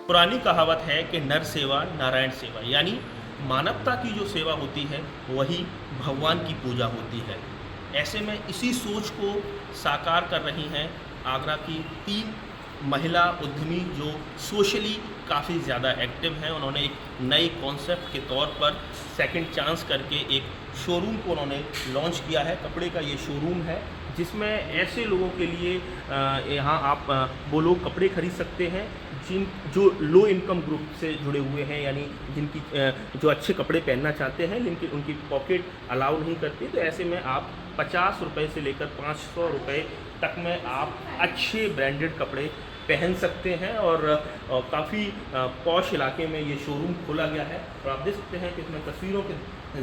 पुरानी कहावत है कि नर सेवा नारायण सेवा, यानी मानवता की जो सेवा होती है वही भगवान की पूजा होती है। ऐसे में इसी सोच को साकार कर रही हैं आगरा की 3 महिला उद्यमी जो सोशली काफ़ी ज़्यादा एक्टिव हैं। उन्होंने एक नए कॉन्सेप्ट के तौर पर सेकंड चांस करके एक शोरूम को उन्होंने लॉन्च किया है। कपड़े का ये शोरूम है जिसमें ऐसे लोगों के लिए यहाँ आप वो लोग कपड़े खरीद सकते हैं जो लो इनकम ग्रुप से जुड़े हुए हैं, यानी जिनकी जो अच्छे कपड़े पहनना चाहते हैं लेकिन उनकी पॉकेट अलाउ नहीं करती। तो ऐसे में आप 50 रुपये से लेकर 500 रुपये तक में आप अच्छे ब्रांडेड कपड़े पहन सकते हैं और काफ़ी पॉश इलाके में ये शोरूम खोला गया है। और आप देख सकते हैं कि इसमें तस्वीरों के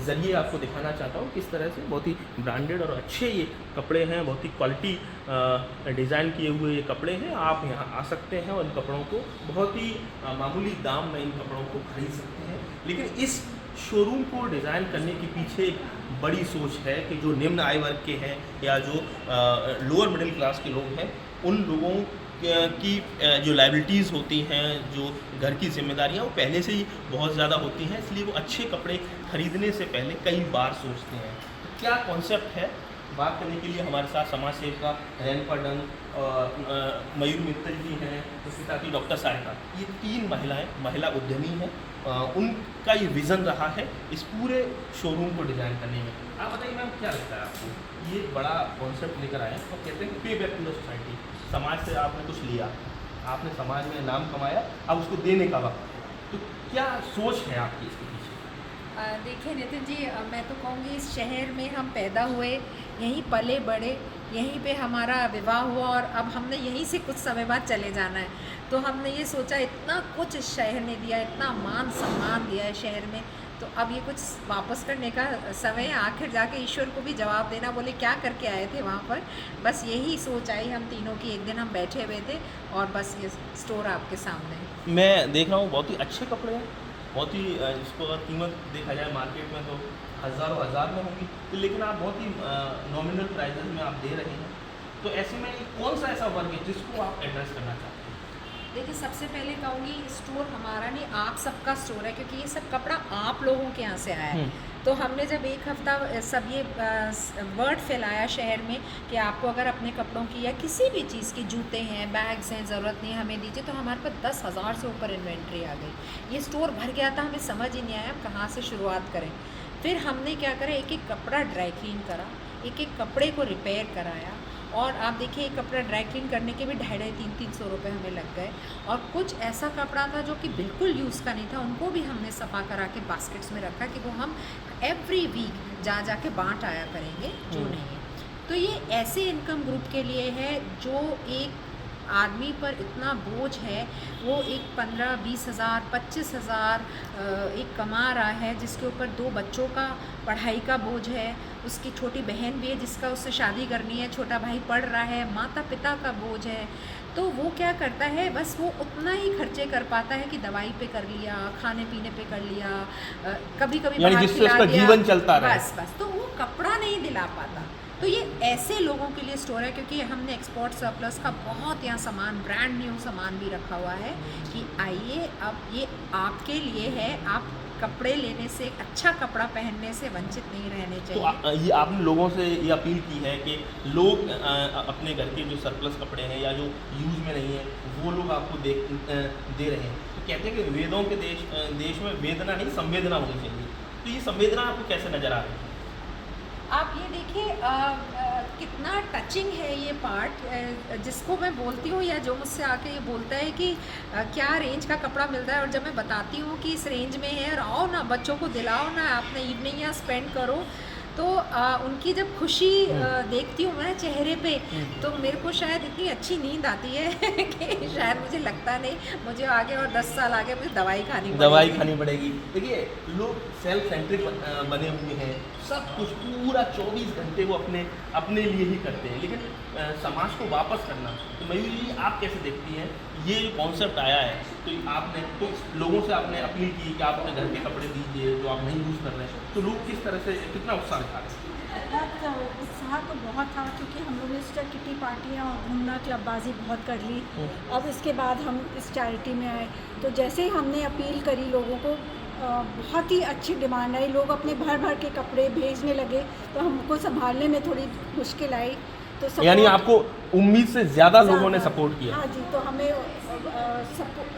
ज़रिए आपको दिखाना चाहता हूँ किस तरह से बहुत ही ब्रांडेड और अच्छे ये कपड़े हैं, बहुत ही क्वालिटी डिज़ाइन किए हुए ये कपड़े हैं। आप यहाँ आ सकते हैं और इन कपड़ों को बहुत ही मामूली दाम में इन कपड़ों को खरीद सकते हैं। लेकिन इस शोरूम को डिज़ाइन करने के पीछे एक बड़ी सोच है कि जो निम्न आय वर्ग के हैं या जो लोअर मिडिल क्लास के लोग हैं, उन लोगों की जो लायबिलिटीज़ होती हैं, जो घर की जिम्मेदारियां वो पहले से ही बहुत ज़्यादा होती हैं, इसलिए वो अच्छे कपड़े खरीदने से पहले कई बार सोचते हैं। तो क्या कॉन्सेप्ट है, बात करने के लिए हमारे साथ समाज सेविका रेणुका डंग और मयूर मित्तल जी हैं, उसके साथ ही डॉक्टर सारिका, ये 3 महिला उद्यमी हैं। उनका ये विज़न रहा है इस पूरे शोरूम को डिज़ाइन करने में। आप बताइए मैम, क्या लगता है आपको, ये बड़ा कॉन्सेप्ट लेकर आए हैं और कहते हैं पे बैक टू द सोसाइटी। समाज से आपने कुछ लिया, आपने समाज में नाम कमाया, अब उसको देने का वक्त है, तो क्या सोच है आपकी इसके पीछे? देखिए नितिन जी, मैं तो कहूँगी इस शहर में हम पैदा हुए, यहीं पले बड़े, यहीं पे हमारा विवाह हुआ और अब हमने यहीं से कुछ समय बाद चले जाना है। तो हमने ये सोचा इतना कुछ इस शहर ने दिया, इतना मान सम्मान दिया है शहर में, तो अब ये कुछ वापस करने का समय है। आखिर जाके ईश्वर को भी जवाब देना, बोले क्या करके आए थे वहाँ पर। बस यही सोच आई हम तीनों की। एक दिन हम बैठे हुए थे और बस ये स्टोर आपके सामने है। मैं देख रहा हूँ बहुत ही अच्छे कपड़े हैं, बहुत ही इसको अगर कीमत देखा जाए मार्केट में तो हज़ारों हज़ार में होंगी, तो लेकिन आप बहुत ही नॉमिनल प्राइजेस में आप दे रहे हैं। तो ऐसे में कौन सा ऐसा वर्ग है जिसको आप एड्रेस करना चाहते हैं? देखिए, सबसे पहले कहूँगी स्टोर हमारा नहीं, आप सबका स्टोर है, क्योंकि ये सब कपड़ा आप लोगों के यहाँ से आया है। तो हमने जब एक हफ्ता सब ये वर्ड फैलाया शहर में कि आपको अगर अपने कपड़ों की या किसी भी चीज़ की, जूते हैं, बैग्स हैं, ज़रूरत नहीं है हमें दीजिए, तो हमारे पास 10,000 से ऊपर इन्वेंट्री आ गई। ये स्टोर भर गया था, हमें समझ ही नहीं आया कहाँ से शुरुआत करें। फिर हमने क्या करा, एक एक कपड़ा ड्राई क्लीन करा, एक एक कपड़े को रिपेयर कराया। और आप देखिए, एक कपड़ा ड्राई क्लीन करने के भी 250-300 रुपये हमें लग गए। और कुछ ऐसा कपड़ा था जो कि बिल्कुल यूज़ का नहीं था, उनको भी हमने सफ़ा करा के बास्केट्स में रखा कि वो हम एवरी वीक जा के बांट आया करेंगे जो नहीं है। तो ये ऐसे इनकम ग्रुप के लिए है जो एक आदमी पर इतना बोझ है, वो एक 15-20 हज़ार 25 हज़ार एक कमा रहा है, जिसके ऊपर 2 बच्चों का पढ़ाई का बोझ है, उसकी छोटी बहन भी है जिसका उससे शादी करनी है, छोटा भाई पढ़ रहा है, माता पिता का बोझ है। तो वो क्या करता है, बस वो उतना ही खर्चे कर पाता है कि दवाई पे कर लिया, खाने पीने पे कर लिया, कभी कभी बाहर खिला दिया, जीवन चलता रहे। बस तो वो कपड़ा नहीं दिला पाता। तो ये ऐसे लोगों के लिए स्टोर है, क्योंकि हमने एक्सपोर्ट सरप्लस का बहुत यहाँ सामान, ब्रांड न्यू सामान भी रखा हुआ है कि आइए, अब ये आपके लिए है, आप कपड़े लेने से, अच्छा कपड़ा पहनने से वंचित नहीं रहने चाहिए। तो ये आपने लोगों से ये अपील की है कि लोग अपने घर के जो सरप्लस कपड़े हैं या जो यूज़ में नहीं है वो लोग आपको दे रहे हैं। तो कहते हैं कि वेदों के देश में वेदना नहीं, संवेदना होनी चाहिए। तो ये संवेदना आपको कैसे नज़र आ रही है? आप ये देखिए कितना टचिंग है ये पार्ट, जिसको मैं बोलती हूँ या जो मुझसे आके ये बोलता है कि क्या रेंज का कपड़ा मिलता है, और जब मैं बताती हूँ कि इस रेंज में है, और आओ ना बच्चों को दिलाओ ना, अपने इवनिंग यहाँ स्पेंड करो, तो उनकी जब खुशी देखती हूँ मैं चेहरे पे, तो मेरे को शायद इतनी अच्छी नींद आती है कि शायद मुझे लगता नहीं, मुझे आगे और 10 साल आगे मुझे दवाई खानी पड़ेगी। देखिए, लोग सेल्फ सेंट्रिक बने हुए हैं, सब कुछ पूरा 24 घंटे वो अपने लिए ही करते हैं, लेकिन समाज को वापस करना। तो मयूर जी, आप कैसे देखती हैं ये जो कॉन्सेप्ट आया है, तो आपने तो लोगों से आपने अपील की कि आप अपने घर के कपड़े दीजिए जो आप नहीं यूज़ कर रहे हैं, तो लोग किस तरह से कितना उत्साह दिखा रहे हैं? बहुत उत्साह तो बहुत था, क्योंकि हम लोग ने इस तरह किटी पार्टियाँ और घूमना क्लबबाजी बहुत कर ली। अब इसके बाद हम इस चैरिटी में आए, तो जैसे ही हमने अपील करी लोगों को, बहुत ही अच्छी डिमांड आई। लोग अपने भर भर के कपड़े भेजने लगे, तो हमको संभालने में थोड़ी मुश्किल आई। तो यानी आपको उम्मीद से ज़्यादा लोगों ने सपोर्ट किया। हाँ जी, तो हमें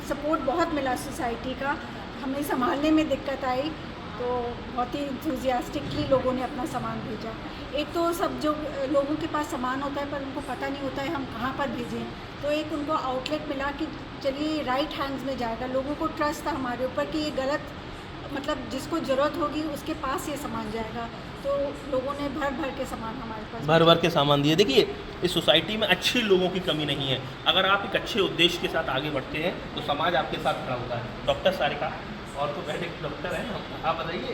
सपोर्ट बहुत मिला सोसाइटी का। हमें संभालने में दिक्कत आई, तो बहुत ही इंथुजियास्टिकली लोगों ने अपना सामान भेजा। एक तो सब जो लोगों के पास सामान होता है पर उनको पता नहीं होता है हम कहाँ पर भेजें, तो एक उनको आउटलेट मिला कि चलिए राइट हैंड्स में जाएगा। लोगों को ट्रस्ट था हमारे ऊपर कि ये गलत, मतलब जिसको ज़रूरत होगी उसके पास ये सामान जाएगा, तो लोगों ने भर भर के सामान हमारे पास भर भर के सामान दिए। देखिए, इस सोसाइटी में अच्छे लोगों की कमी नहीं है। अगर आप एक अच्छे उद्देश्य के साथ आगे बढ़ते हैं तो समाज आपके साथ खड़ा होता है। डॉक्टर सारिका और तो पहले डॉक्टर हैं, आप बताइए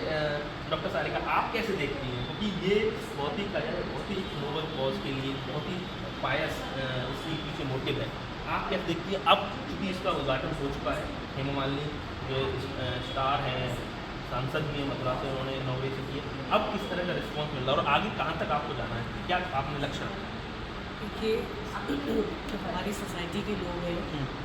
डॉक्टर सारिका, आप कैसे देखती हैं, क्योंकि ये बहुत ही नोबल कॉज के लिए बहुत ही पायस उसके पीछे मोटिव है। आप कैसे देखती हैं? अब चूँकि इसका उद्घाटन हो चुका है, हेमा मालिनी जो स्टार हैं, सांसद भी हैं मथुरा से, उन्होंने इनॉग्रेशन किया, अब किस तरह का रिस्पॉन्स मिल रहा है और आगे कहाँ तक आपको जाना है, क्या आपने लक्ष्य रखा? देखिए, जो हमारी सोसाइटी के लोग हैं,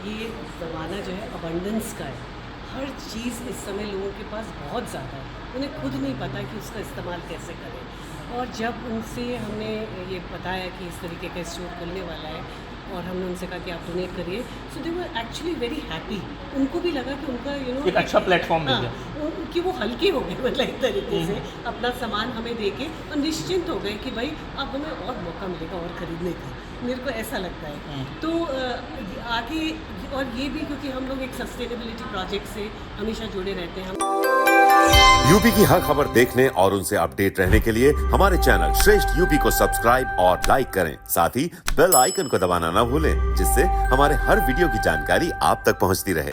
ये ज़माना जो है अबंडेंस का है। हर चीज़ इस समय लोगों के पास बहुत ज़्यादा है, उन्हें खुद नहीं पता कि उसका इस्तेमाल कैसे करें। और जब उनसे हमने ये बताया कि इस तरीके का स्टोर खुलने वाला है और हमने उनसे कहा कि आप डोनेट करिए, सो दे वर एक्चुअली वेरी हैप्पी। उनको भी लगा कि उनका एक अच्छा प्लेटफॉर्म मिल गया, कि वो हल्के हो गए, मतलब एक तरीके से अपना सामान हमें देके और निश्चिंत हो गए कि भाई अब हमें और मौका मिलेगा और ख़रीदने का, मेरे को ऐसा लगता है। तो आगे और ये भी क्योंकि हम लोग एक सस्टेनेबिलिटी प्रोजेक्ट से हमेशा जुड़े रहते हैं। यूपी की हर खबर देखने और उनसे अपडेट रहने के लिए हमारे चैनल श्रेष्ठ यूपी को सब्सक्राइब और लाइक करें। साथ ही बेल आइकन को दबाना ना भूलें, जिससे हमारे हर वीडियो की जानकारी आप तक पहुंचती रहे।